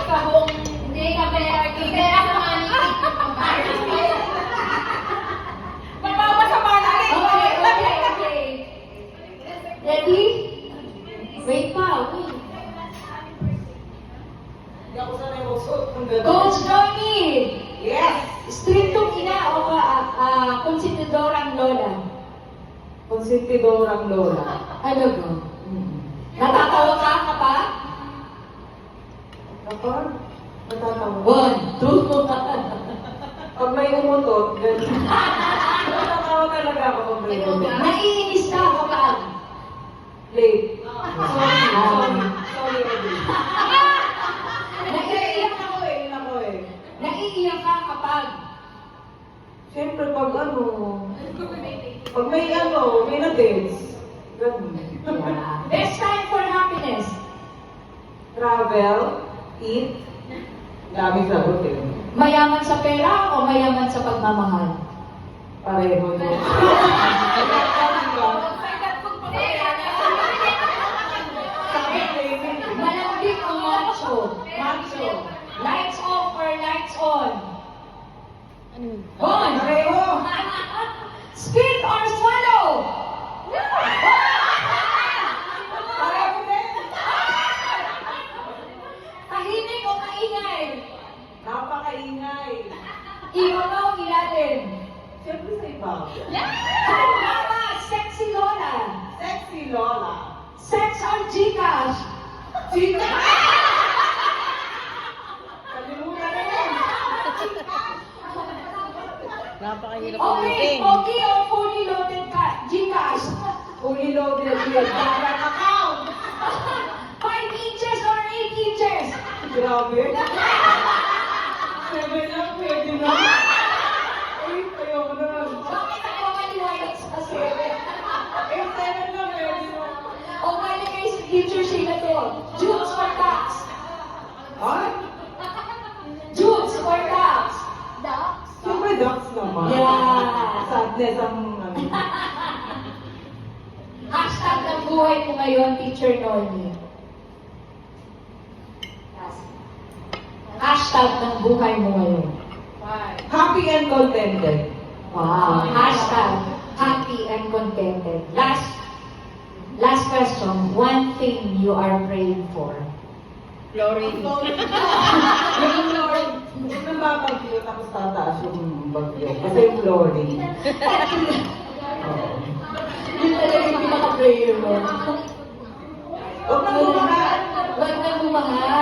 Kabong, hindi ka pera, kaya sa money. Mapapasama na rin. Okay. Ready? Wait pa, wait. Hindi ako sanay magsuot ng gano'n. Coach Johnny! Yes! Striktong ina o konsentidorang lola? Konsentidorang lola. Ano ko? Natatawa ka kapag? Kapag natatawa. 1, 2, Pag may umutot, gano'n. Natatawa talaga ako pag may umutot. Naiinis ka kapag? Late. Sorry, Eddie. Naiiyak Ako eh. Naiiyak ka kapag? Siyempre pag pag may na-dance. Ganun. Best time for happiness? Travel, eat, dami sagot eh. Mayaman sa pera o mayaman sa pagmamahal? Pareho yun. Malambing o macho? Macho. Lights off or lights on? On! Pareho! Spit or swallow? Pareho din! Tahimik o maingay? Napakaingay. Ibabaw o ilalim? Siyempre sa iba. Mama, sexy lola? Sexy Lola. Sex or Gcash? Kalimutan na yan. Napakahirap Okay, ulitin. pogi or fully loaded Gcash? Fully loaded yun. Bank account. 5 inches or 8 inches? Grabe. 7 lang, pwede na. Ay, ayoko na. Bakit ako maliwanag sa 7? Eh, 7 lang, pwede na. O mali kayo sa future sila to. Jutes or tax? Ay, Jutes or tax? siyempre ducks naman. Yeah. Sadness ang Hashtag ng buhay mo ngayon, Teacher Nolly. Hashtag ng buhay mo ngayon. happy and contented. Wow. Hashtag happy and contented. Last question. One thing you are praying for. Flooring. Yung Lord, yung nababagyo tapos tataas yung bagyo. Kasi yung flooring. Oo. Yun talaga yung pinaka-prayer mo. Huwag na bumaka. Huwag na bumaha.